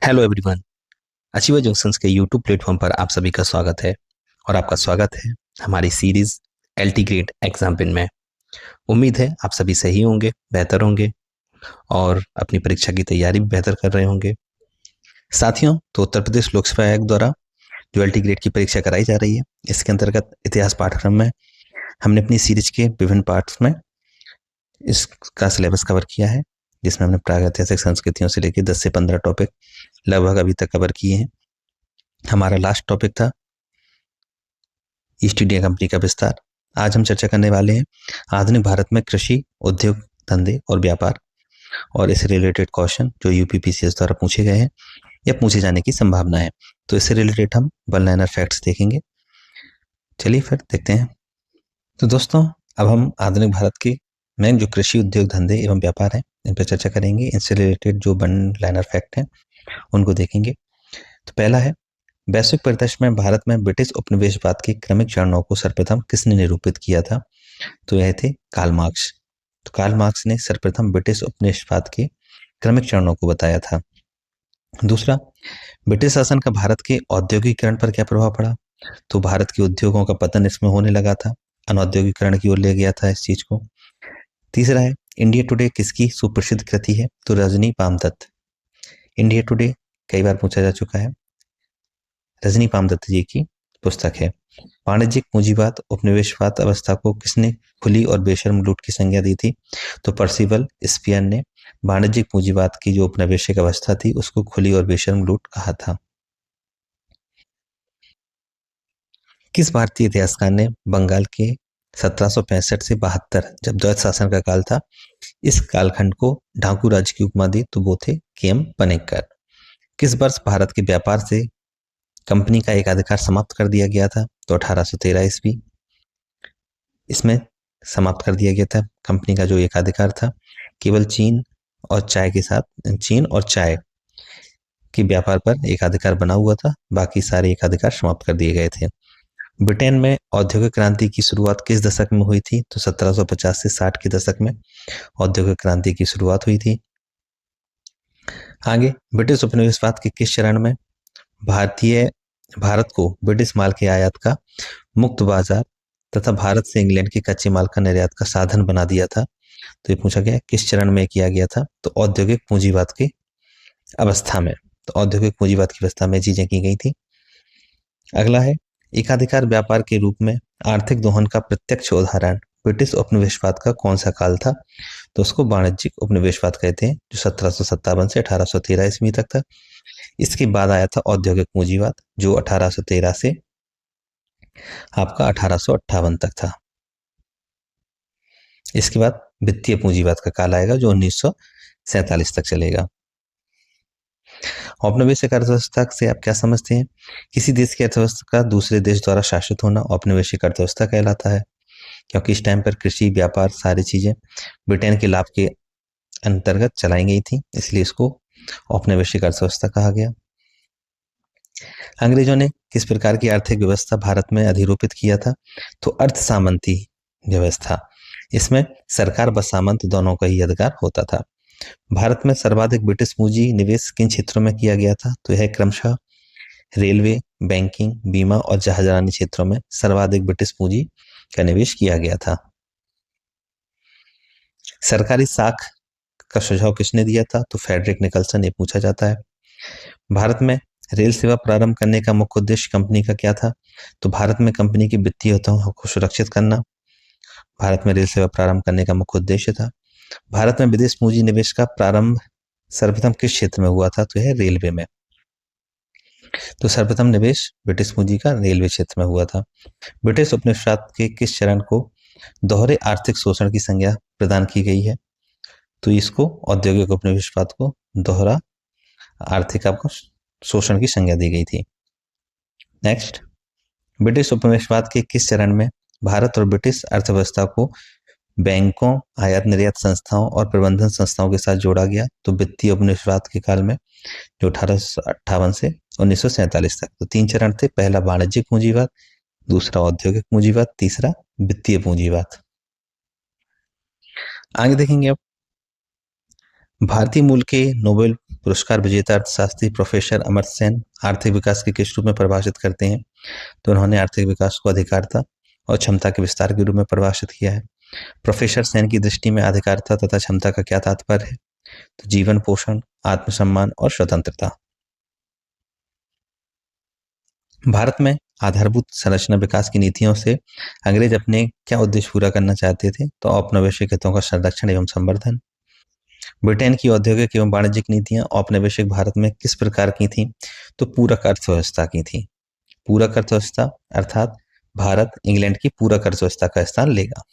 Hello everyone. Achiever junctions के YouTube platform पर आप सभी का स्वागत है और आपका स्वागत है हमारी series LT grade exam pin में। उम्मीद है आप सभी सही होंगे, बेहतर होंगे और अपनी परीक्षा की तैयारी भी बेहतर कर रहे होंगे। साथियों, तो उत्तर प्रदेश लोक सेवा आयोग द्वारा जो एलटी ग्रेड की परीक्षा कराई जा रही है, इसके अंतर्गत इतिहास पाठ्यक्रम में हमने अपनी सीरीज के विभिन्न पार्ट्स में इसका सिलेबस कवर किया है, जिसमें हमने प्रागैतिहासिक संस्कृतियों से लेकर 10 से 15 टॉपिक लगभग अभी तक कवर किए हैं। हमारा लास्ट टॉपिक था ईस्ट इंडिया कंपनी का विस्तार। आज हम चर्चा करने वाले हैं आधुनिक भारत में कृषि, उद्योग, धंधे और व्यापार और इससे रिलेटेड क्वेश्चन जो यूपीपीसीएस द्वारा पूछे गए हैं या पूछे जाने की संभावना है। तो इससे रिलेटेड हम वन लाइनर फैक्ट्स देखेंगे। चलिए फिर देखते हैं। तो दोस्तों, अब हम आधुनिक भारत के मेन जो कृषि, उद्योग, धंधे एवं व्यापार है, इन पर चर्चा करेंगे। इनसे रिलेटेड जो वन लाइनर फैक्ट हैं उनको देखेंगे। तो पहला है, वैश्विक परिदृश्य में भारत में ब्रिटिश उपनिवेशवाद के क्रमिक चरणों को सर्वप्रथम किसने निरूपित किया था? तो यह थे कार्ल मार्क्स। तो कार्ल मार्क्स ने सर्वप्रथम ब्रिटिश उपनिवेशवाद के क्रमिक चरणों को बताया था। दूसरा, ब्रिटिश शासन का भारत के औद्योगिकरण पर क्या प्रभाव पड़ा? तो भारत के उद्योगों का पतन इसमें होने लगा था, अनौद्योगिकरण की ओर ले गया था इस चीज को। तीसरा है, इंडिया टुडे किसकी सुप्रसिद्ध कृति है? तो रजनी पामदत्त। इंडिया टुडे कई बार पूछा जा चुका है, रजनी पामदत्त जी की पुस्तक है। वाणिज्यिक पूंजीवाद उपनिवेशवाद अवस्था को किसने खुली और बेशर्म लूट की संज्ञा दी थी? तो पर्सिवल स्पियन ने वाणिज्यिक पूंजीवाद की जो उपनिवेशिक अवस्था थी उसको खुली और बेशर्म लूट कहा था। किस भारतीय इतिहासकार ने बंगाल के 1765 से 72 जब द्वैत शासन का काल था, इस कालखंड को ढाकू राज्य की उपमा दी? तो वो थे के.एम. पनिक्कर। किस वर्ष भारत के व्यापार से कंपनी का एकाधिकार समाप्त कर दिया गया था? तो 1813 ईस्वी इसमें समाप्त कर दिया गया था। कंपनी का जो एकाधिकार था केवल चीन और चाय के व्यापार पर एकाधिकार बना हुआ था, बाकी सारे एकाधिकार समाप्त कर दिए गए थे। ब्रिटेन में औद्योगिक क्रांति की शुरुआत किस दशक में हुई थी? तो 1750 से 60 के दशक में औद्योगिक क्रांति की शुरुआत हुई थी। आगे, ब्रिटिश उपनिवेशवाद के किस चरण में भारत को ब्रिटिश माल के आयात का मुक्त बाजार तथा भारत से इंग्लैंड के कच्चे माल का निर्यात का साधन बना दिया था? तो ये पूछा गया किस चरण में किया गया था? तो औद्योगिक पूंजीवाद की अवस्था में। तो औद्योगिक पूंजीवाद की अवस्था में चीजें की गई थी। अगला है, एकाधिकार व्यापार के रूप में आर्थिक दोहन का प्रत्यक्ष उदाहरण ब्रिटिश उपनिवेशवाद का कौन सा काल था? तो उसको वाणिज्यिक उपनिवेशवाद कहते हैं, जो 1757 से 1813 ईस्वी तक था। इसके बाद आया था औद्योगिक पूंजीवाद, जो 1813 से आपका 1858 तक था। इसके बाद वित्तीय पूंजीवाद का काल आएगा, जो 1947 तक चलेगा। औपनिवेशिक अर्थव्यवस्था से आप क्या समझते हैं? किसी देश की अर्थव्यवस्था का दूसरे देश द्वारा शासित होना औपनिवेशिक अर्थव्यवस्था कहलाता है, क्योंकि इस टाइम पर कृषि, व्यापार, सारी चीजें ब्रिटेन के लाभ के अंतर्गत चलाई गई थी, इसलिए इसको औपनिवेशिक अर्थव्यवस्था कहा गया। अंग्रेजों ने किस प्रकार की आर्थिक व्यवस्था भारत में अधिरूपित किया था? तो अर्ध सामंती व्यवस्था। इसमें सरकार व सामंत दोनों का ही अधिकार होता था। भारत में सर्वाधिक ब्रिटिश पूंजी निवेश किन क्षेत्रों में किया गया था? तो यह क्रमशः रेलवे, बैंकिंग, बीमा और जहाजरानी क्षेत्रों में सर्वाधिक ब्रिटिश पूंजी का निवेश किया गया था। सरकारी साख का सुझाव किसने दिया था? तो फ्रेडरिक निकल्सन। ये पूछा जाता है। भारत में रेल सेवा प्रारंभ करने का मुख्य उद्देश्य कंपनी का क्या था? तो भारत में कंपनी की वित्तीय हितों को सुरक्षित करना भारत में रेल सेवा प्रारंभ करने का मुख्य उद्देश्य था। भारत में विदेश पूंजी निवेश का प्रारंभ सर्वप्रथम किस क्षेत्र में हुआ था? तो यह रेलवे में। तो सर्वप्रथम निवेश ब्रिटिश पूंजी का रेलवे क्षेत्र में हुआ था। ब्रिटिश उपनिवेशवाद के किस चरण को दोहरे आर्थिक शोषण की संज्ञा प्रदान की गई है? तो इसको औद्योगिक उपनिवेशवाद को दोहरा आर्थिक आपको शोषण की संज्ञा दी गई थी। नेक्स्ट, ब्रिटिश उपनिवेशवाद के किस चरण में भारत और ब्रिटिश अर्थव्यवस्था को बैंकों, आयात निर्यात संस्थाओं और प्रबंधन संस्थाओं के साथ जोड़ा गया? तो वित्तीय उपनिवेशवाद के काल में, जो 1858 से 1947 तक। तो 3 चरण थे। पहला वाणिज्यिक पूंजीवाद, दूसरा औद्योगिक पूंजीवाद, तीसरा वित्तीय पूंजीवाद। आगे देखेंगे अब, भारतीय मूल के नोबेल पुरस्कार विजेता अर्थशास्त्री प्रोफेसर अमर्त्य सेन आर्थिक विकास के किस रूप में परिभाषित करते हैं? तो उन्होंने आर्थिक विकास को अधिकारिता और क्षमता के विस्तार के रूप में परिभाषित किया है। प्रोफेसर सेन की दृष्टि में अधिकारिता तथा क्षमता का क्या तात्पर्य है? तो जीवन पोषण, आत्मसम्मान और स्वतंत्रता। भारत में आधारभूत संरचना विकास की नीतियों से अंग्रेज अपने क्या उद्देश्य पूरा करना चाहते थे? तो औपनिवेशिक हितों का संरक्षण एवं संवर्धन। ब्रिटेन की औद्योगिक एवं वाणिज्यिक नीतियां औपनिवेशिक भारत में किस प्रकार की थीं? तो पूरक अर्थव्यवस्था की थी। पूरक अर्थव्यवस्था अर्थात भारत इंग्लैंड की पूरक अर्थव्यवस्था का स्थान लेगा।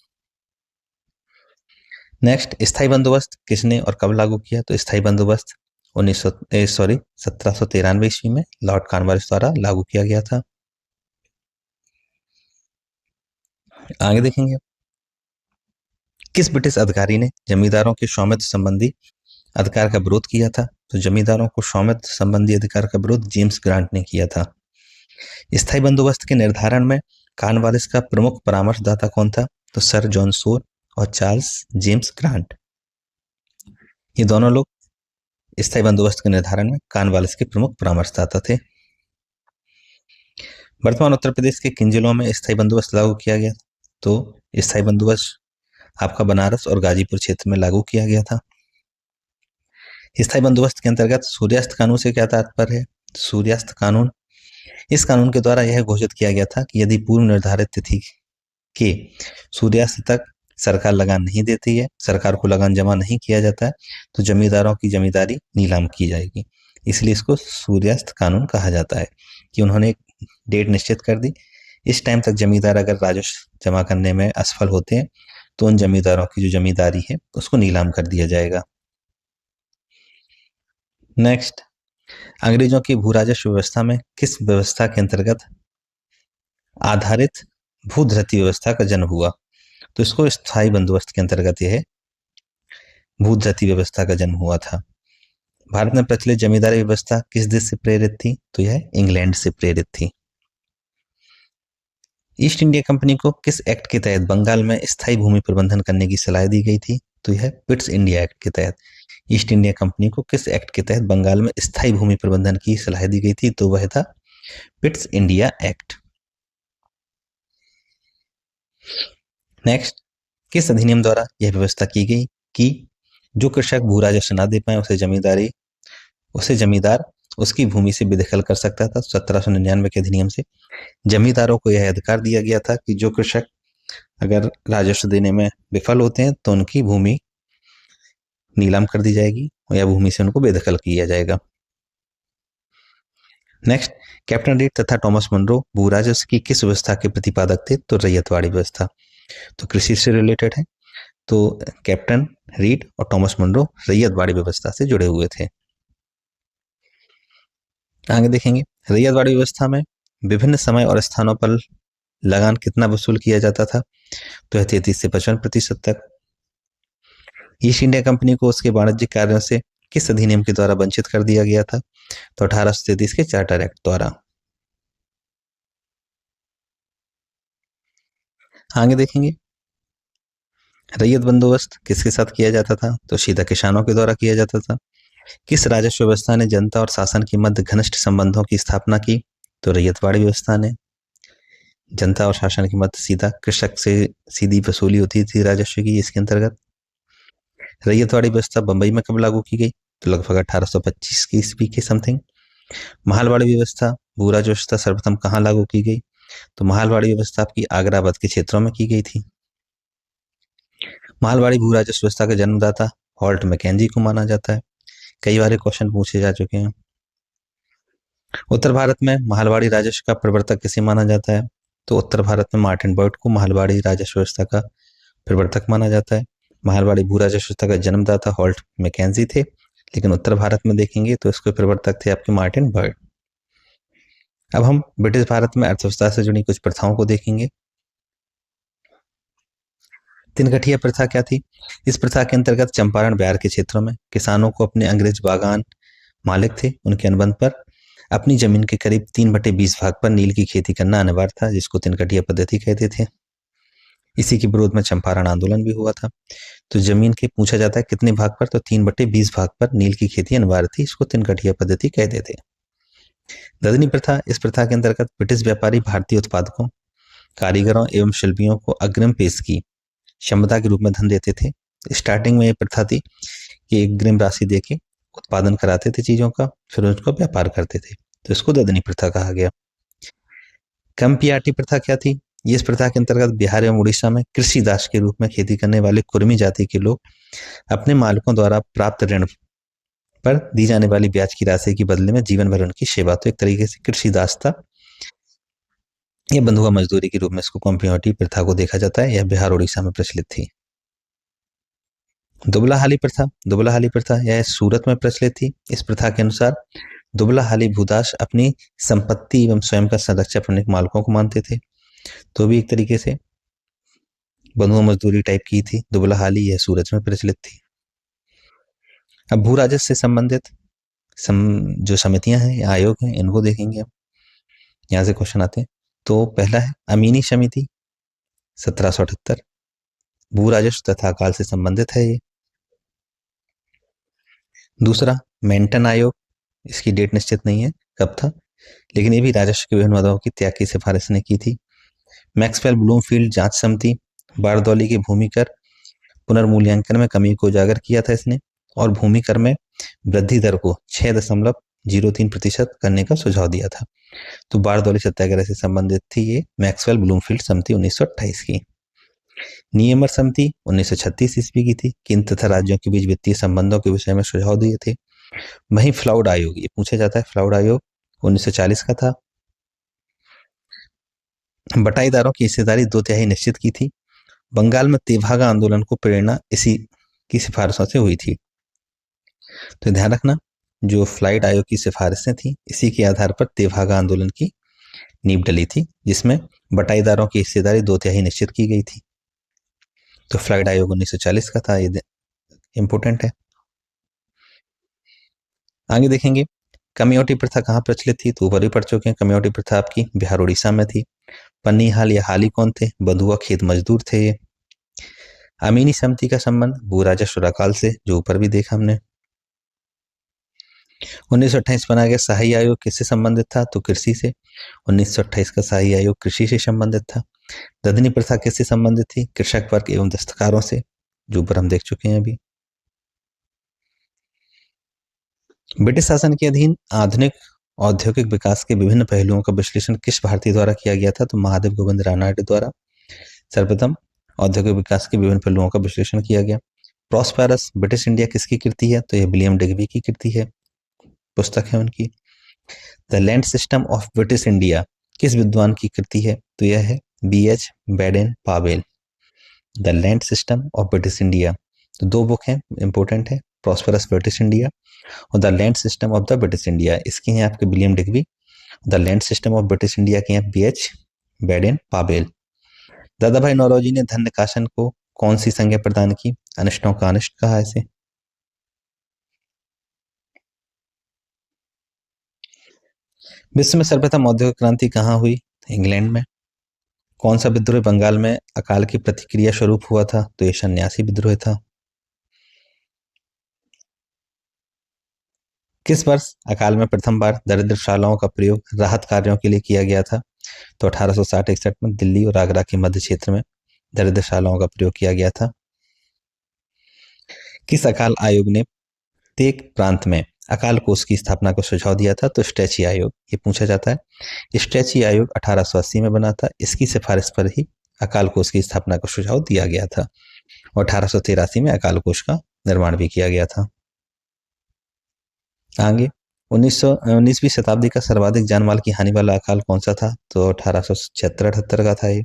नेक्स्ट, स्थायी बंदोबस्त किसने और कब लागू किया? तो स्थायी बंदोबस्त 1793 ईस्वी में लॉर्ड कॉर्नवालिस द्वारा लागू किया गया था। आगे देखेंगे, किस ब्रिटिश अधिकारी ने जमींदारों के स्वामित्व संबंधी अधिकार का विरोध किया था? तो जमींदारों को स्वामित्व संबंधी अधिकार का विरोध जेम्स ग्रांट ने किया था। स्थायी बंदोबस्त के निर्धारण में कॉर्नवालिस का प्रमुख परामर्शदाता कौन था? तो सर जॉन शोर और चार्ल्स जेम्स ग्रांट। ये दोनों लोग स्थायी बंदोबस्त के निर्धारण में कॉर्नवालिस के प्रमुख परामर्शदाता थे। वर्तमान उत्तर प्रदेश के किन जिलों में स्थायी बंदोबस्त लागू किया गया? तो स्थायी बंदोबस्त आपका बनारस और गाजीपुर क्षेत्र में लागू किया गया था। स्थायी बंदोबस्त के अंतर्गत सूर्यास्त कानून से क्या तात्पर्य है? सूर्यास्त कानून, इस कानून के द्वारा यह घोषित किया गया था कि यदि पूर्व निर्धारित तिथि के सूर्यास्त तक सरकार लगान नहीं देती है, सरकार को लगान जमा नहीं किया जाता है, तो जमींदारों की जमींदारी नीलाम की जाएगी। इसलिए इसको सूर्यास्त कानून कहा जाता है कि उन्होंने एक डेट निश्चित कर दी, इस टाइम तक जमींदार अगर राजस्व जमा करने में असफल होते हैं तो उन जमींदारों की जो जमींदारी है उसको नीलाम कर दिया जाएगा। नेक्स्ट, अंग्रेजों की भू राजस्व व्यवस्था में किस व्यवस्था के अंतर्गत आधारित भूधृति व्यवस्था का जन्म हुआ? तो इसको स्थायी बंदोबस्त के अंतर्गत यह भूधृति व्यवस्था का जन्म हुआ था। भारत में प्रचलित जमींदारी व्यवस्था किस देश से प्रेरित थी? तो यह इंग्लैंड से प्रेरित थी। ईस्ट इंडिया कंपनी को किस एक्ट के तहत बंगाल में स्थायी भूमि प्रबंधन करने की सलाह दी गई थी? तो यह पिट्स इंडिया एक्ट के तहत। ईस्ट इंडिया कंपनी को किस एक्ट के तहत बंगाल में स्थायी भूमि प्रबंधन की सलाह दी गई थी? तो वह था पिट्स इंडिया एक्ट। नेक्स्ट, किस अधिनियम द्वारा यह व्यवस्था की गई कि जो कृषक भू राजस्व न दे पाए उसे जमींदार उसकी भूमि से बेदखल कर सकता था। 1799 के अधिनियम से जमींदारों को यह अधिकार दिया गया था कि जो कृषक अगर राजस्व देने में विफल होते हैं तो उनकी भूमि नीलाम कर दी जाएगी या भूमि से उनको बेदखल किया जाएगा। नेक्स्ट, कैप्टन रीड तथा टॉमस मुनरो भू राजस्व की किस व्यवस्था के प्रतिपादक थे? तो रैयतवाड़ी व्यवस्था। तो कृषि से रिलेटेड है, तो कैप्टन रीड और टॉमस मुनरो रैयतवाड़ी व्यवस्था से जुड़े हुए थे। आगे देखेंगे, रैयतवाड़ी व्यवस्था में विभिन्न समय और स्थानों पर लगान कितना वसूल किया जाता था? तो 33 से 55% तक। ईस्ट इंडिया कंपनी को उसके वाणिज्यिक कार्यों से किस अधिनियम के द्वारा वंचित कर दिया गया था? तो 1833 के चार्टर एक्ट द्वारा। आगे देखेंगे, रैयत बंदोबस्त किसके साथ किया जाता था? तो सीधा किसानों के द्वारा किया जाता था। किस राजस्व व्यवस्था ने जनता और शासन के मध्य घनिष्ठ संबंधों की स्थापना की? तो रैयतवाड़ी व्यवस्था ने। जनता और शासन के मध्य सीधा कृषक से सीधी वसूली होती थी राजस्व की। इसके अंतर्गत रैयतवाड़ी व्यवस्था बंबई में कब लागू की गई? तो लगभग 1825 की ईस्वी के समथिंग। महालवाड़ी व्यवस्था भू राजस्व व्यवस्था सर्वप्रथम कहाँ लागू की गई? तो महालवाड़ी व्यवस्था आपकी आगरा अवध के क्षेत्रों में की गई थी। महालवाड़ी भू राजस्व व्यवस्था का जन्मदाता हॉल्ट मैकेंजी को माना जाता है। कई बार क्वेश्चन पूछे जा चुके हैं। उत्तर भारत में महालवाड़ी राजस्व का प्रवर्तक किसे माना जाता है? तो उत्तर भारत में मार्टिन बर्ट को महालवाड़ी राजस्व व्यवस्था का प्रवर्तक माना जाता है। महालवाड़ी भू राजस्व व्यवस्था का जन्मदाता हॉल्ट मैकेंजी थे, लेकिन उत्तर भारत में देखेंगे तो इसके प्रवर्तक थे आपके मार्टिन बर्ट। अब हम ब्रिटिश भारत में अर्थव्यवस्था से जुड़ी कुछ प्रथाओं को देखेंगे। तिनगठिया प्रथा क्या थी? इस प्रथा के अंतर्गत चंपारण बिहार के क्षेत्रों में किसानों को अपने अंग्रेज बागान मालिक थे उनके अनुबंध पर अपनी जमीन के करीब 3/20 भाग पर नील की खेती करना अनिवार्य था, जिसको तिनकटिया पद्धति कहते थे। इसी के विरोध में चंपारण आंदोलन भी हुआ था। तो जमीन के पूछा जाता है कितने भाग पर, तो 3/20 भाग पर नील की खेती अनिवार्य थी। इसको तिनकटिया पद्धति कहते थे। ददनी प्रथा, इस प्रथा के अंतर्गत ब्रिटिश व्यापारी भारतीय उत्पादकों, कारीगरों एवं शिल्पियों को अग्रिम पेश की क्षमता के रूप में धन देते थे। स्टार्टिंग में ये प्रथा थी कि अग्रिम राशि देके उत्पादन कराते थे चीजों का, फिर उसको व्यापार करते थे, तो इसको ददनी प्रथा कहा गया। कंपियाटी प्रथा क्या थी? ये इस प्रथा के अंतर्गत बिहार एवं उड़ीसा में कृषि दास के रूप में खेती करने वाले कुर्मी जाति के लोग अपने मालिकों द्वारा प्राप्त ऋण पर दी जाने वाली ब्याज की राशि के बदले में जीवन भर उनकी सेवा, तो एक तरीके से कृषि दास था। यह बंधुआ मजदूरी के रूप में इसको कंपियाटी प्रथा को देखा जाता है। यह बिहार उड़ीसा में प्रचलित थी। दुबलाहाली प्रथा, दुबलाहाली प्रथा यह सूरत में प्रचलित थी। इस प्रथा के अनुसार दुबलाहाली भूदास अपनी संपत्ति एवं स्वयं का संरक्षण अपने मालिकों को मानते थे, तो भी एक तरीके से बंधुआ मजदूरी टाइप की थी। दुबलाहाली यह सूरत में प्रचलित थी। अब भू राजस्व से संबंधित जो समितियां हैं या आयोग हैं, इनको देखेंगे हम। यहाँ से क्वेश्चन आते हैं। तो पहला है अमीनी समिति 1778, भू राजस्व तथा अकाल से संबंधित है ये। दूसरा मेंटन आयोग, इसकी डेट निश्चित नहीं है कब था, लेकिन ये भी राजस्व के विभिन्न मदों की त्याग की सिफारिश ने की थी। मैक्सवेल ब्लूमफील्ड जांच समिति, बारदौली के भूमि कर पुनर्मूल्यांकन में कमी को उजागर किया था इसने, और भूमि कर में वृद्धि दर को 6.03% करने का सुझाव दिया था। तो बारदौली सत्याग्रह से संबंधित थी ये मैक्सवेल ब्लूमफील्ड समिति 1928 की। नियमर समिति 1936 ईस्वी की थी। केंद्र तथा राज्यों के बीच वित्तीय संबंधों के विषय में सुझाव दिए थे। वहीं फ्लाउड आयोग, ये पूछा जाता है, फ्लाउड आयोग 1940 का था। बटाईदारों की हिस्सेदारी 2/3 निश्चित की थी। बंगाल में तेभागा आंदोलन को प्रेरणा इसी की सिफारिशों से हुई थी। तो ध्यान रखना, जो फ्लाइट आयोग की सिफारिशें थी, इसी के आधार पर तेभागा आंदोलन की नींव डली थी, जिसमें बटाईदारों की हिस्सेदारी 2/3 निश्चित की गई थी। तो फ्लाइट आयोग 1940 का था, ये इंपोर्टेंट है। आगे देखेंगे कमियोटी प्रथा कहाँ प्रचलित थी, तो ऊपर ही पढ़ चुके हैं। कमियोटी प्रथा आपकी बिहार उड़ीसा में थी। पन्नीहाल या हाली कौन थे? बंधुआ खेत मजदूर थे ये। अमीनी समिति का संबंध भू राजस्व और अकाल से, जो ऊपर भी देखा हमने। 1928 बनाया गया सहाय्य आयोग किससे संबंधित था, तो कृषि से। 1928 का सहाय्य आयोग कृषि से संबंधित था। ददनी प्रथा किससे संबंधित थी? कृषक वर्ग एवं दस्तकारों से, जो ऊपर हम देख चुके हैं अभी। ब्रिटिश शासन के अधीन आधुनिक औद्योगिक विकास के विभिन्न पहलुओं का विश्लेषण किस भारतीय द्वारा किया गया था, तो महादेव गोविंद रानडे द्वारा सर्वप्रथम औद्योगिक विकास के विभिन्न पहलुओं का विश्लेषण किया गया। प्रॉस्पेरस ब्रिटिश इंडिया किसकी कृति है, तो यह विलियम डिग्बी की कृति है, पुस्तक है उनकी। The land system of British India किस विद्वान की कृति है, तो यह है BH Baden Powell. The land system of British India, तो 2 बुक हैं, इंपॉर्टेंट है, प्रॉस्पेरस ब्रिटिश इंडिया और the land system of the British India. इसके हैं आपके William Digby. The land system of British India के हैं BH बैडेन पावेल। दादा भाई नौरोजी ने धन निकासन को कौन सी संज्ञा प्रदान की? अनिष्टों का अनिष्ट कहा इसे। विश्व में सर्वप्रथम औद्योगिक क्रांति कहाँ हुई? इंग्लैंड में। कौन सा विद्रोह बंगाल में अकाल की प्रतिक्रिया स्वरूप हुआ था, तो ये सन्यासी विद्रोह था। किस वर्ष अकाल में प्रथम बार दरिद्रशालाओं का प्रयोग राहत कार्यों के लिए किया गया था, तो 1860-61 में दिल्ली और आगरा के मध्य क्षेत्र में दरिद्रशालाओं का प्रयोग किया गया था। किस अकाल आयोग ने प्रत्येक प्रांत में अकाल कोष की स्थापना को सुझाव दिया था, तो स्ट्रेची आयोग, ये पूछा जाता है। स्ट्रेची आयोग 1880 में बना था। इसकी सिफारिश पर ही अकाल कोष की स्थापना का सुझाव दिया गया था और 1883 में अकाल कोष का निर्माण भी किया गया था। आगे 19वीं शताब्दी का सर्वाधिक जानमाल की हानि वाला अकाल कौन सा था, तो 1876-78 का था ये।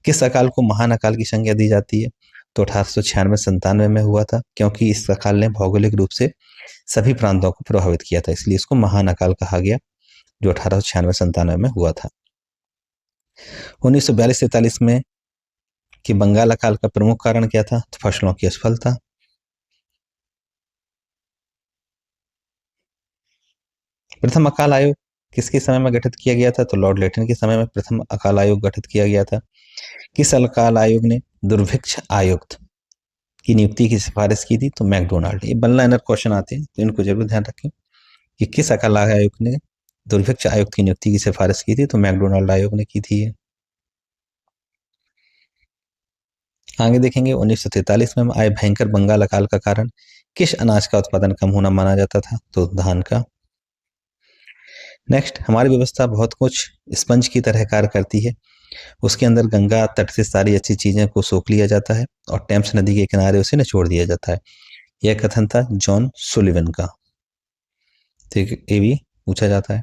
किस अकाल को महान अकाल की संज्ञा दी जाती है, तो 1896-97 में हुआ था, क्योंकि इस अकाल ने भौगोलिक रूप से सभी प्रांतों को प्रभावित किया था, इसलिए इसको महान अकाल कहा गया, जो 1896-97 में हुआ था। 1942-43 में कि बंगाल अकाल का प्रमुख कारण क्या था, तो फसलों की असफलता। प्रथम अकाल आयोग किसके समय में गठित किया गया था? तो लॉर्ड लेटन के समय में प्रथम अकाल आयोग गठित किया गया था। किस अकाल आयोग ने दुर्भिक्ष आयुक्त की नियुक्ति की सिफारिश की थी? तो मैकडोनाल्ड। ये वन लाइनर क्वेश्चन आते हैं तो इनको जरूर ध्यान रखें कि किस अकाल आयोग ने दुर्भिक्ष आयुक्त की नियुक्ति की सिफारिश की थी? तो मैकडोनाल्ड आयोग ने की थी। आगे देखेंगे 1943 में आए भयंकर बंगाल अकाल का कारण किस अनाज का उत्पादन कम होना माना जाता था? तो धान का। नेक्स्ट, हमारी व्यवस्था बहुत कुछ स्पंज की तरह कार्य करती है। उसके अंदर गंगा तट से सारी अच्छी चीजें को सोख लिया जाता है और टेम्स नदी के किनारे उसे निचोड़ दिया जाता है। यह कथन था जॉन सुलिवन का। तो ये भी पूछा जाता है।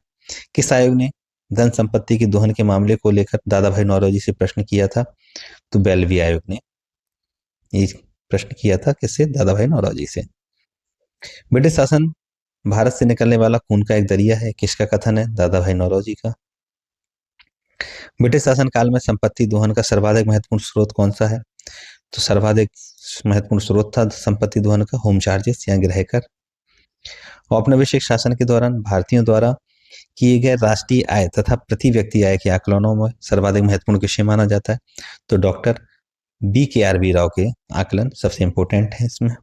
किस आयोग ने धन संपत्ति के दोहन के मामले को लेकर दादा भाई नौरोजी से प्रश्न किया था? तो बेल्वी आयोग ने ये प्रश्न किया था। किससे? दादा भाई नौरोजी से। ब्रिटिश शासन भारत से निकलने वाला खून का एक दरिया है। किसका कथन है? दादा भाई नौरोजी का। ब्रिटिश शासन काल में संपत्ति दोहन का सर्वाधिक महत्वपूर्ण स्रोत कौन सा है? तो सर्वाधिक महत्वपूर्ण स्रोत था संपत्ति दोहन का होम चार्जेस या गृह कर। औपनिवेशिक शासन के दौरान भारतीयों द्वारा किए गए राष्ट्रीय आय तथा प्रति व्यक्ति आय के आकलनों में सर्वाधिक महत्वपूर्ण विषय माना जाता है? तो डॉक्टर BKRB राव के आकलन सबसे इंपोर्टेंट है इसमें।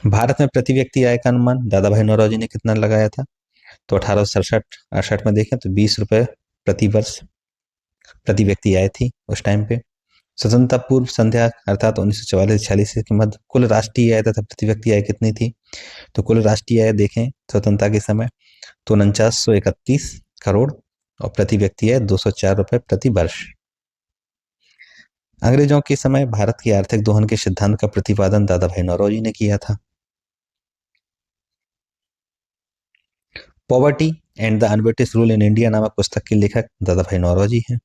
भारत में प्रति व्यक्ति आय का अनुमान दादा भाई नौरोजी ने कितना लगाया था? तो 1867-68 में देखें तो 20 रुपए प्रति वर्ष प्रति व्यक्ति आय थी उस टाइम पे। स्वतंत्रता पूर्व संध्या अर्थात 1944-46 के मध्य कुल राष्ट्रीय आय तथा प्रति व्यक्ति आय कितनी थी? तो कुल राष्ट्रीय आय देखें स्वतंत्रता के समय तो 4931 करोड़ और प्रति व्यक्ति आय 204 रुपए प्रति वर्ष। अंग्रेजों के समय भारत की आर्थिक दोहन के सिद्धांत का प्रतिपादन दादा भाई नौरोजी ने किया था। Poverty and the un-British rule in India नामक पुस्तक के लेखक दादा भाई नौरोजी हैं।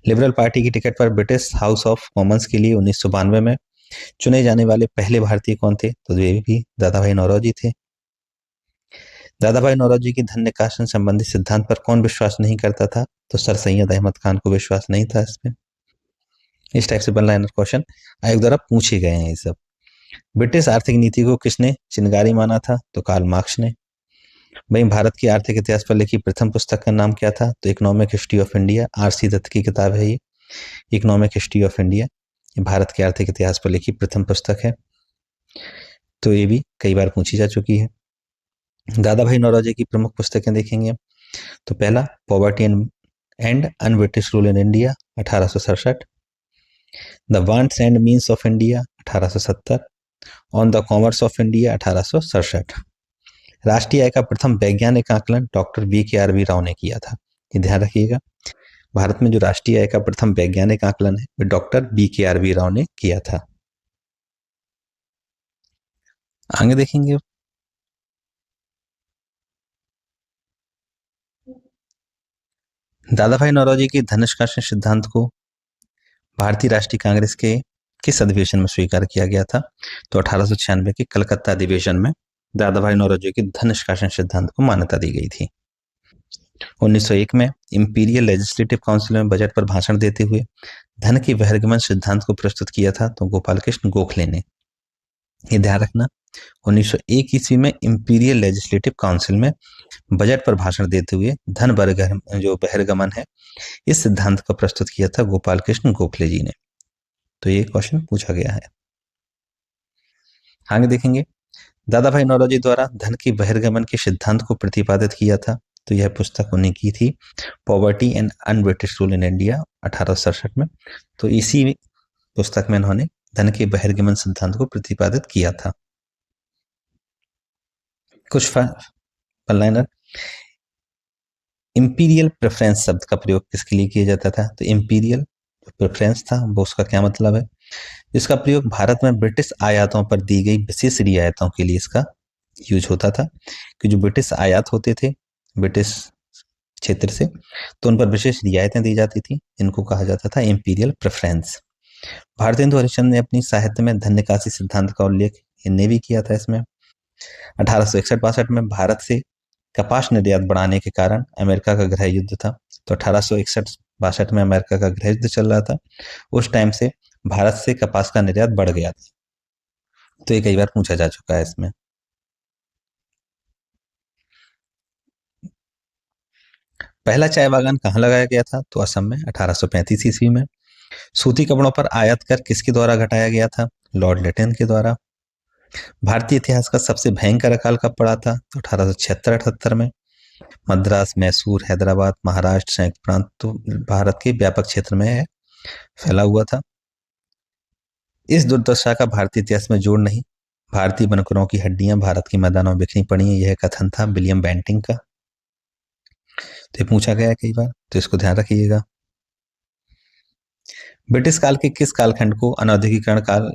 लिबरल पार्टी की टिकट पर ब्रिटिश हाउस ऑफ कॉमन्स के लिए 1992 में चुने जाने वाले पहले भारतीय कौन थे? तो ये भी दादा भाई नौरोजी थे। दादा भाई नौरोजी की धन निकासन संबंधी सिद्धांत पर कौन विश्वास नहीं करता था? तो सर सैयद अहमद खान को विश्वास नहीं था इसमें। इस टाइप से वन लाइनर क्वेश्चन आयोग द्वारा पूछे गए हैं ये सब। ब्रिटिश आर्थिक नीति को किसने चिनगारी माना था? तो कार्ल मार्क्स ने। वहीं भारत की आर्थिक इतिहास पर लिखी प्रथम पुस्तक का नाम क्या था? तो economic history of India. RC Dutt की किताब है ये, economic history of India. Bharat के आर्थिक इतिहास पर लिखी प्रथम पुस्तक है। तो ये भी कई बार पूछी जा चुकी है। दादा भाई नौरोजी की प्रमुख पुस्तकें देखेंगे तो पहला poverty and un-British rule in India 1867, the wants and means of India 1870, on the commerce of India 1867। राष्ट्रीय आय का प्रथम वैज्ञानिक आकलन डॉक्टर BKRB राव ने किया था। ये ध्यान रखिएगा, भारत में जो राष्ट्रीय आय का प्रथम वैज्ञानिक आकलन है वो डॉक्टर BKRB राव ने किया था। आगे देखेंगे दादा भाई नौरोजी के धन निष्कासन सिद्धांत को भारतीय राष्ट्रीय कांग्रेस के किस अधिवेशन में स्वीकार किया गया था? तो 1896 के कलकत्ता अधिवेशन में दादा भाई नौरोजी के धन निष्कासन सिद्धांत को मान्यता दी गई थी। 1901 में इंपीरियल लेजिस्लेटिव काउंसिल में बजट पर भाषण देते हुए धन के बहिर्गमन सिद्धांत को प्रस्तुत किया था तो गोपाल कृष्ण गोखले ने। ये ध्यान रखना, 1901 ईस्वी में इंपीरियल लेजिस्लेटिव काउंसिल में बजट पर भाषण देते हुए धन जो बहिर्गमन है इस सिद्धांत को प्रस्तुत किया था गोपाल कृष्ण गोखले जी ने। तो ये क्वेश्चन पूछा गया है। आगे देखेंगे दादा भाई नौरोजी द्वारा धन के बहिर्गमन के सिद्धांत को प्रतिपादित किया था तो यह पुस्तक उन्हें की थी poverty and un-British rule in India 1867 में। तो इसी पुस्तक में इन्होंने धन के बहिर्गमन सिद्धांत को प्रतिपादित किया था। कुछ लाइनर, इंपीरियल प्रेफरेंस शब्द का प्रयोग किसके लिए किया जाता था? तो इंपीरियल प्रेफरेंस था वो उसका क्या मतलब है? इसका प्रयोग भारत में ब्रिटिश आयातों पर दी गई विशेष रियायतों के लिए इसका यूज होता था कि जो ब्रिटिश आयात होते थे ब्रिटिश क्षेत्र से तो उन पर विशेष रियायतें दी जाती थी, इनको कहा जाता था इंपीरियल प्रेफरेंस। भारतेंदु हरिश्चंद्र ने अपनी साहित्य में धन निकासी सिद्धांत का उल्लेख इनने भी किया था। इसमें 1861-62 में भारत से कपास निर्यात बढ़ाने के कारण अमेरिका का गृह युद्ध था। तो 1861-62 में अमेरिका का गृह युद्ध चल रहा था, उस टाइम से भारत से कपास का निर्यात बढ़ गया था। तो ये कई बार पूछा जा चुका है इसमें। पहला चाय बागान कहाँ लगाया गया था? तो असम में 1835 ईस्वी में। सूती कपड़ों पर आयात कर किसके द्वारा घटाया गया था? लॉर्ड लिटन के द्वारा। भारतीय इतिहास का सबसे भयंकर अकाल कब पड़ा था? तो 1876-78 में। मद्रास, मैसूर, हैदराबाद, महाराष्ट्र, संयुक्त प्रांत तो भारत के व्यापक क्षेत्र में फैला हुआ था। इस दुर्दशा का भारतीय इतिहास में जोड़ नहीं, भारतीय बनकरों की हड्डियां भारत के मैदानों में बिखरी पड़ी हैं, यह कथन था विलियम बेंटिंग का। तो ये पूछा गया है कई बार, तो इसको ध्यान रखिएगा। ब्रिटिश काल के किस कालखंड को अनौद्योगिकरण काल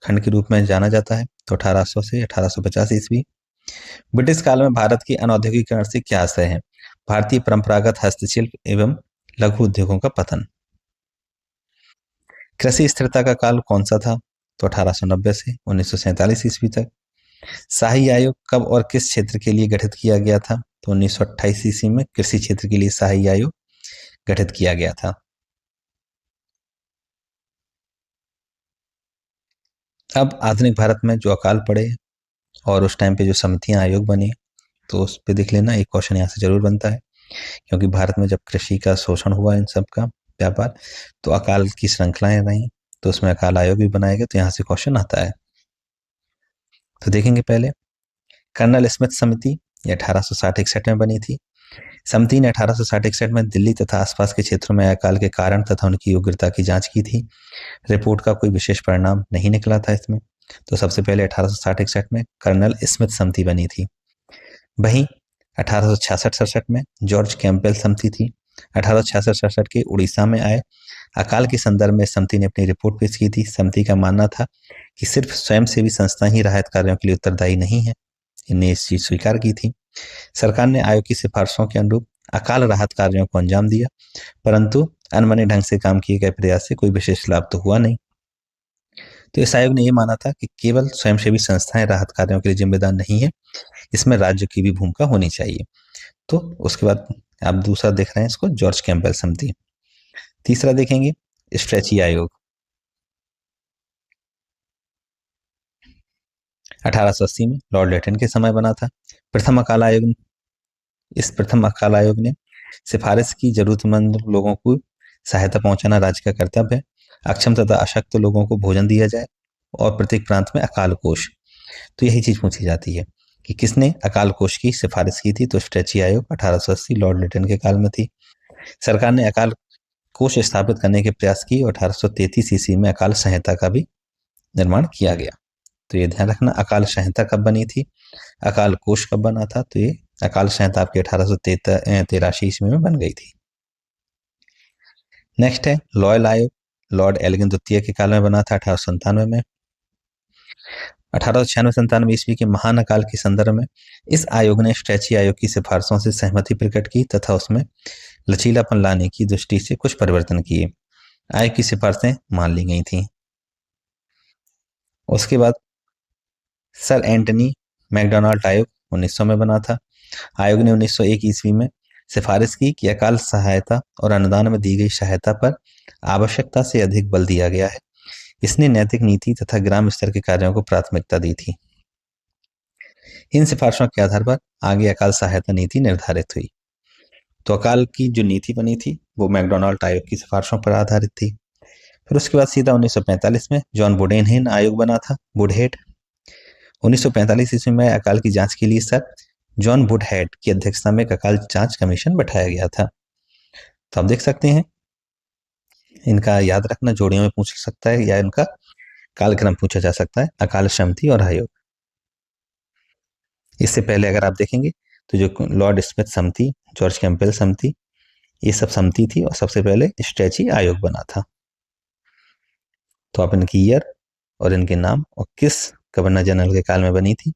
खंड के रूप में जाना जाता है? तो 1800 से 1850 ईस्वी। ब्रिटिश काल में भारत के अनौद्योगिकरण से क्या आशय है? भारतीय परंपरागत हस्तशिल्प एवं लघु उद्योगों का पतन। कृषि स्थिरता का काल कौन सा था? तो 1890 से 1947 ईस्वी तक। शाही आयोग कब और किस क्षेत्र के लिए गठित किया गया था? तो 1928 ईस्वी में कृषि क्षेत्र के लिए शाही आयोग गठित किया गया था। अब आधुनिक भारत में जो अकाल पड़े और उस टाइम पे जो समितियां आयोग बनी, तो उस पे देख लेना, एक क्वेश्चन यहाँ से जरूर बनता है, क्योंकि भारत में जब कृषि का शोषण हुआ, इन सब का व्यापार, तो अकाल की श्रृंखलाएं रही, तो उसमें अकाल आयोग भी बनाया गया, तो यहाँ से क्वेश्चन आता है। तो देखेंगे पहले कर्नल स्मिथ समिति, ये 1860-61 में बनी थी। समिति ने 1860-61 में दिल्ली तथा आसपास के क्षेत्रों में अकाल के कारण तथा उनकी योग्यता की जांच की थी। रिपोर्ट का कोई विशेष परिणाम नहीं निकला था इसमें। तो सबसे पहले 1860-61 में कर्नल स्मिथ समिति बनी थी। वहीं 1866-67 में जॉर्ज कैंपबेल समिति थी। 1866-67 के उड़ीसा में आए अकाल के संदर्भ में समिति ने अपनी रिपोर्ट पेश की थी। समिति का मानना था कि सिर्फ स्वयंसेवी संस्था ही राहत कार्यों के लिए उत्तरदायी नहीं है, इन्हें इस चीज स्वीकार की थी। सरकार ने आयोग की सिफारिशों के अनुरूप अकाल राहत कार्यों को अंजाम दिया, परंतु अनबने ढंग से काम किए गए प्रयास से कोई विशेष लाभ तो हुआ नहीं। तो इस आयोग ने यह माना था कि केवल स्वयंसेवी संस्थाएं राहत कार्यों के लिए जिम्मेदार नहीं है, इसमें राज्य की भी भूमिका होनी चाहिए। तो उसके बाद आप दूसरा देख रहे हैं इसको, जॉर्ज कैंपबेल समिति। तीसरा देखेंगे स्ट्रेची आयोग, 1880 में लॉर्ड लिटन के समय बना था। प्रथम अकाल आयोग, इस प्रथम अकाल आयोग ने सिफारिश की जरूरतमंद लोगों को सहायता पहुंचाना राज्य का कर्तव्य है। अक्षम तथा अशक्त लोगों को भोजन दिया जाए और प्रत्येक प्रांत में अकाल कोष। तो यही चीज पूछी जाती है कि किसने अकाल कोष की सिफारिश की थी? तो स्ट्रेची आयोग 1880 लॉर्ड लिटन के काल में थी। सरकार ने अकाल कोष स्थापित करने के प्रयास किए और 1833 ईस्वी में अकाल संहिता का भी निर्माण किया गया। तो ये ध्यान रखना, अकाल संहिता कब बनी थी, अकाल कोष कब बना था? तो ये अकाल संहिता आपके 1883 ईस्वी में बन गई थी। नेक्स्ट है लॉयल आयोग, लॉर्ड एल्गिन द्वितीय के काल में बना था 1897 में। 1896-97 ईस्वी के महान अकाल के संदर्भ में इस आयोग ने स्ट्रेची आयोग की सिफारिशों से सहमति प्रकट की तथा उसमें लचीलापन लाने की दृष्टि से कुछ परिवर्तन किए। आयोग की सिफारिशें मान ली गई थी। उसके बाद सर एंटनी मैकडोनाल्ड आयोग 1900 में बना था। आयोग ने 1901 ईस्वी में सिफारिश की कि अकाल सहायता और अनुदान में दी गई सहायता पर आवश्यकता से अधिक बल दिया गया है। इसने नैतिक नीति तथा ग्राम स्तर के कार्यों को प्राथमिकता दी थी। इन सिफारिशों के आधार पर आगे अकाल सहायता नीति निर्धारित हुई। तो अकाल की जो नीति बनी थी वो मैकडोनाल्ड आयोग की सिफारिशों पर आधारित थी। फिर उसके बाद सीधा 1945 में जॉन बुडेनहेन आयोग बना था, वुडहेड। 1945 ईस्वी में अकाल की जांच के लिए सर जॉन वुडहेड की अध्यक्षता में एक अकाल जांच कमीशन बैठाया गया था। तो आप देख सकते हैं, इनका याद रखना जोड़ियों में पूछ सकता है या इनका कालक्रम पूछा जा सकता है, अकाल समिति और आयोग। इससे पहले अगर आप देखेंगे तो जो लॉर्ड स्मिथ समिति, जॉर्ज कैंपबेल समिति, ये सब समिति थी और सबसे पहले स्ट्रेची आयोग बना था। तो आप इनकी ईयर और इनके नाम और किस गवर्नर जनरल के काल में बनी थी,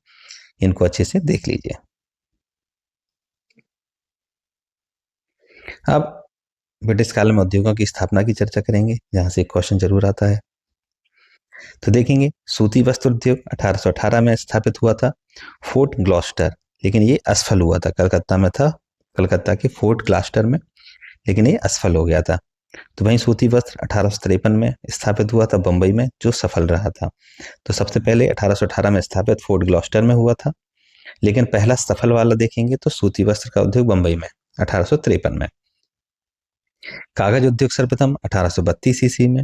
इनको अच्छे से देख लीजिए। अब ब्रिटिश काल में उद्योगों की स्थापना की चर्चा करेंगे, जहां से क्वेश्चन जरूर आता है। तो देखेंगे सूती वस्त्र उद्योग 1818 में स्थापित हुआ था फोर्ट ग्लॉस्टर, लेकिन ये असफल हुआ था। कलकत्ता में था, कलकत्ता के फोर्ट ग्लॉस्टर में, लेकिन ये असफल हो गया था। तो वहीं सूती वस्त्र 1853 में स्थापित हुआ था बंबई में, जो सफल रहा था। तो सबसे पहले 1818 में स्थापित फोर्ट ग्लॉस्टर में हुआ था, लेकिन पहला सफल वाला देखेंगे तो सूती वस्त्र का उद्योग बंबई में 1853 में। कागज उद्योग सर्वप्रथम 1832 ईस्वी में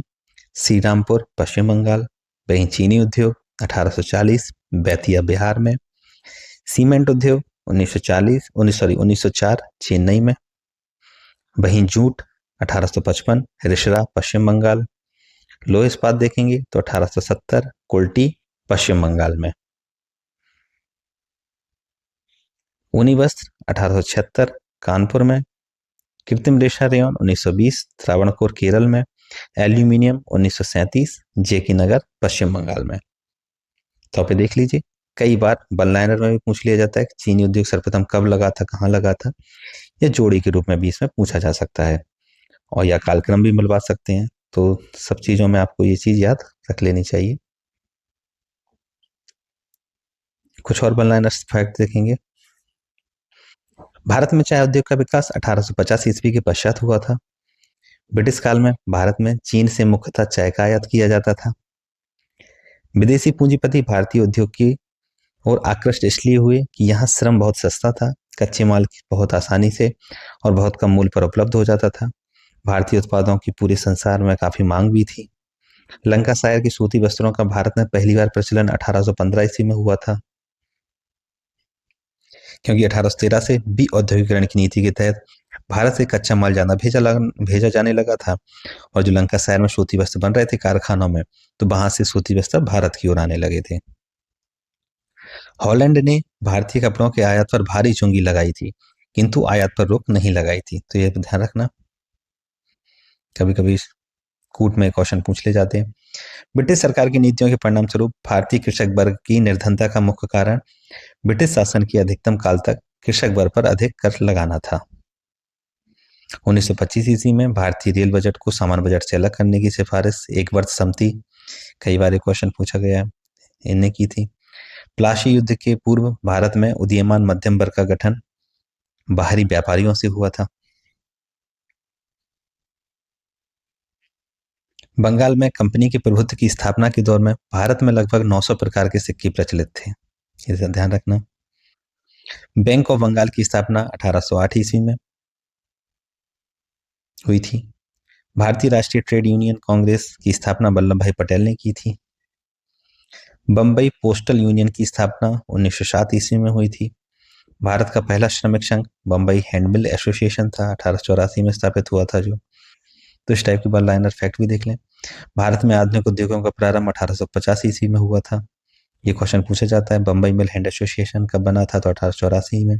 श्रीरामपुर पश्चिम बंगाल। वहीं चीनी उद्योग 1840 बेतिया बिहार में। सीमेंट उद्योग 1904 चेन्नई में। वहीं जूट 1855 रिसरा पश्चिम बंगाल। लोह इस्पात देखेंगे तो 1870 कुल्टी पश्चिम बंगाल में। ऊनी वस्त्र 1876 कानपुर में। कृत्रिम रेशा रेयन 1920 त्रावणकोर केरल में। एल्यूमिनियम 1937 जेके नगर पश्चिम बंगाल में। तो आप देख लीजिए, कई बार वन लाइनर में भी पूछ लिया जाता है कि चीनी उद्योग सर्वप्रथम कब लगा था, कहाँ लगा था, या जोड़ी के रूप में भी इसमें पूछा जा सकता है, और या कालक्रम भी मिलवा सकते हैं। तो सब चीजों में आपको ये चीज याद रख लेनी चाहिए। कुछ और वन लाइनर फैक्ट देखेंगे। भारत में चाय उद्योग का विकास 1850 ईस्वी के पश्चात हुआ था। ब्रिटिश काल में भारत में चीन से मुख्यतः चाय का आयात किया जाता था। विदेशी पूंजीपति भारतीय उद्योग की ओर आकृष्ट इसलिए हुए कि यहाँ श्रम बहुत सस्ता था, कच्चे माल की बहुत आसानी से और बहुत कम मूल्य पर उपलब्ध हो जाता था। भारतीय उत्पादों की पूरे संसार में काफी मांग भी थी। लंकाशायर की सूती वस्त्रों का भारत में पहली बार प्रचलन 1815 ईस्वी में हुआ था, क्योंकि 1813 से भी औद्योगिकरण की नीति के तहत भारत से कच्चा माल ज्यादा भेजा जाने लगा था, और जो लंकाशायर में सूती वस्त्र बन रहे थे कारखानों में, तो वहां से सूती वस्त्र भारत की ओर आने लगे थे। हॉलैंड ने भारतीय कपड़ों के आयात पर भारी चुंगी लगाई थी, किंतु आयात पर रोक नहीं लगाई थी। तो ये ध्यान रखना, कभी कभी कूट में क्वेश्चन पूछ ले जाते हैं। ब्रिटिश सरकार की नीतियों के परिणाम स्वरूप भारतीय कृषक वर्ग की निर्धनता का मुख्य कारण ब्रिटिश शासन की अधिकतम काल तक कृषक वर्ग पर अधिक कर लगाना था। 1925 ईस्वी में भारतीय रेल बजट को सामान्य बजट से अलग करने की सिफारिश एक वर्ष समिति, कई बार क्वेश्चन पूछा गया है, इनने की थी। प्लासी युद्ध के पूर्व भारत में उदीयमान मध्यम वर्ग का गठन बाहरी व्यापारियों से हुआ था। बंगाल में कंपनी के प्रभुत्व की स्थापना के दौर में भारत में लगभग 900 प्रकार के सिक्के प्रचलित थे, इसे ध्यान रखना। बैंक ऑफ बंगाल की स्थापना 1808 ईस्वी में हुई थी। भारतीय राष्ट्रीय ट्रेड यूनियन कांग्रेस की स्थापना वल्लभ भाई पटेल ने की थी। बम्बई पोस्टल यूनियन की स्थापना 1907 ईस्वी में हुई थी। भारत का पहला श्रमिक संघ बम्बई हैंडमिल एसोसिएशन था, 1884 में स्थापित हुआ था जो। तो इस टाइप की वन लाइनर फैक्ट भी देख लें। भारत में आधुनिक उद्योगों का प्रारंभ 1850 ईस्वी में हुआ था। ये क्वेश्चन पूछा जाता है, बम्बई मिल हैंड एसोसिएशन कब बना था, तो 1884 में।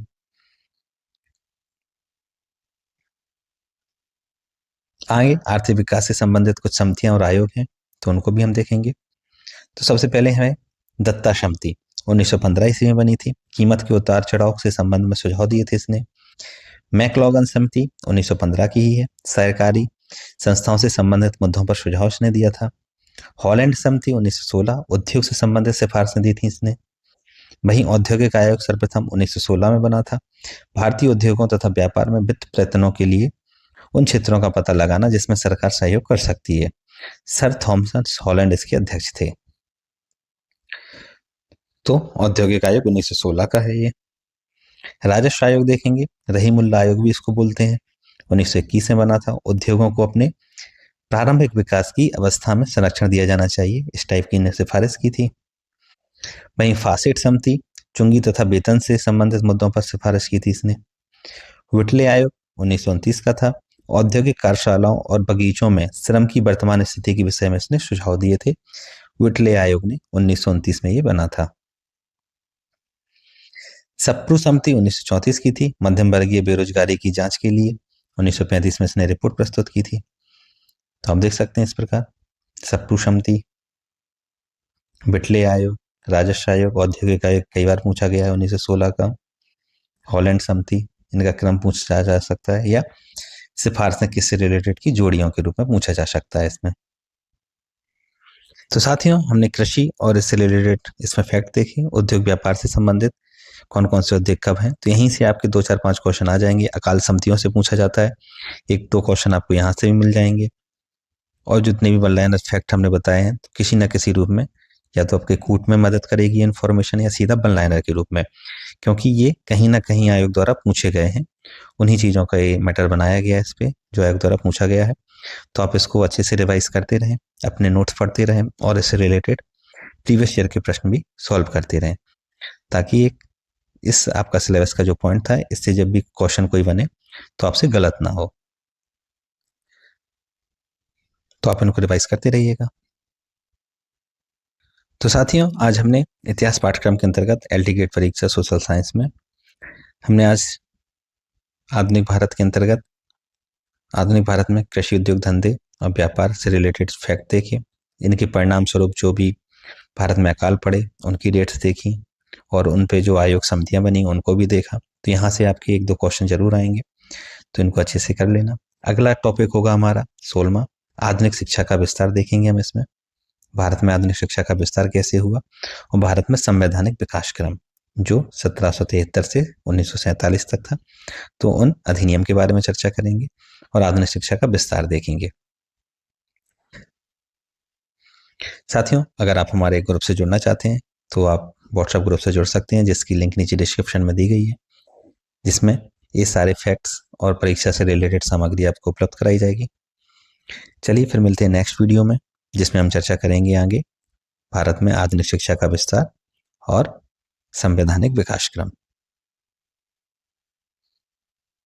आगे आर्थिक विकास से संबंधित कुछ समितियां और आयोग हैं, तो उनको भी हम देखेंगे। तो सबसे पहले है दत्ता समिति, 1915 ईस्वी में बनी थी। कीमत के उतार चढ़ाव से संबंध में सुझाव दिए थे इसने। मैकलॉगन समिति 1915 की ही है, सरकारी संस्थाओं से संबंधित मुद्दों पर सुझाव इसने दिया था। हॉलैंड समिति 1916 उद्योग से संबंधित सिफारिशें दी थी इसने। वहीं औद्योगिक आयोग सर्वप्रथम 1916 में बना था। भारतीय उद्योगों तथा व्यापार में वित्त प्रयत्नों के लिए उन क्षेत्रों का पता लगाना जिसमें सरकार सहयोग कर सकती है। सर थॉमसन हॉलैंड इसके अध्यक्ष थे। तो औद्योगिक आयोग 1916 का है ये। राजस्व आयोग देखेंगे, रहीमुल्ला आयोग भी इसको बोलते हैं, 1921 में बना था। उद्योगों को अपने प्रारंभिक विकास की अवस्था में संरक्षण दिया जाना चाहिए, इस टाइप की इन्हें सिफारिश की थी। वहीं फासेट समिति चुंगी तथा वेतन से संबंधित मुद्दों पर सिफारिश की थी इसने। विटले आयोग 1929 का था। औद्योगिक कार्यशालाओं और बगीचों में श्रम की वर्तमान स्थिति के विषय में इसने सुझाव दिए थे। विटले आयोग ने 1929 में ये बना था। सप्रू समिति 1934 की थी, मध्यम वर्गीय बेरोजगारी की जांच के लिए। 1935 में इसने रिपोर्ट प्रस्तुत की थी। तो आप देख सकते हैं इस प्रकार सप्रू समिति, विटले आयोग, राजस्व आयोग, औद्योगिक आयोग कई बार पूछा गया है 1916 का। हॉलैंड समिति, इनका क्रम पूछा जा सकता है, या सिफारिशें किससे रिलेटेड की जोड़ियों के रूप में पूछा जा सकता है इसमें। तो साथियों, हमने कृषि और इससे रिलेटेड इसमें फैक्ट देखे। उद्योग व्यापार से संबंधित कौन कौन से उद्योग कब हैं, तो यहीं से आपके 2 4 5 क्वेश्चन आ जाएंगे। अकाल समितियों से पूछा जाता है, 1-2 क्वेश्चन आपको यहाँ से भी मिल जाएंगे। और जितने भी वन लाइनर फैक्ट हमने बताए हैं, तो किसी न किसी रूप में या तो आपके कूट में मदद करेगी इन्फॉर्मेशन, या सीधा वन लाइनर के रूप में क्योंकि ये कहीं ना कहीं आयोग द्वारा पूछे गए हैं, उन्हीं चीज़ों का ये मैटर बनाया गया है इस पे, जो आयोग द्वारा पूछा गया है। तो आप इसको अच्छे से रिवाइज करते रहें, अपने नोट्स पढ़ते रहें और इससे रिलेटेड प्रीवियस ईयर के प्रश्न भी सॉल्व करते रहें, ताकि एक इस आपका सिलेबस का जो पॉइंट था, इससे जब भी क्वेश्चन कोई बने तो आपसे गलत ना हो। तो आप इनको रिवाइज करते रहिएगा। तो साथियों, आज हमने इतिहास पाठ्यक्रम के अंतर्गत एल टी गेट परीक्षा सोशल साइंस में हमने आज आधुनिक भारत के अंतर्गत आधुनिक भारत में कृषि उद्योग धंधे और व्यापार से रिलेटेड फैक्ट देखे, इनके परिणाम स्वरूप जो भी भारत में अकाल पड़े उनकी डेट्स देखी और उन पे जो आयोग समितियां बनी उनको भी देखा। तो यहाँ से आपके 1-2 क्वेश्चन जरूर आएंगे, तो इनको अच्छे से कर लेना। अगला टॉपिक होगा हमारा 16वां, आधुनिक शिक्षा का विस्तार देखेंगे हम इसमें। भारत में आधुनिक शिक्षा का विस्तार कैसे हुआ और भारत में संवैधानिक विकास क्रम जो 1773 से 1947 तक था, तो उन अधिनियम के बारे में चर्चा करेंगे और आधुनिक शिक्षा का विस्तार देखेंगे। साथियों, अगर आप हमारे ग्रुप से जुड़ना चाहते हैं तो आप व्हाट्सएप ग्रुप से जुड़ सकते हैं, जिसकी लिंक नीचे डिस्क्रिप्शन में दी गई है, जिसमें ये सारे फैक्ट्स और परीक्षा से रिलेटेड सामग्री आपको उपलब्ध कराई जाएगी। चलिए फिर मिलते हैं नेक्स्ट वीडियो में, जिसमें हम चर्चा करेंगे आगे भारत में आधुनिक शिक्षा का विस्तार और संवैधानिक विकास क्रम।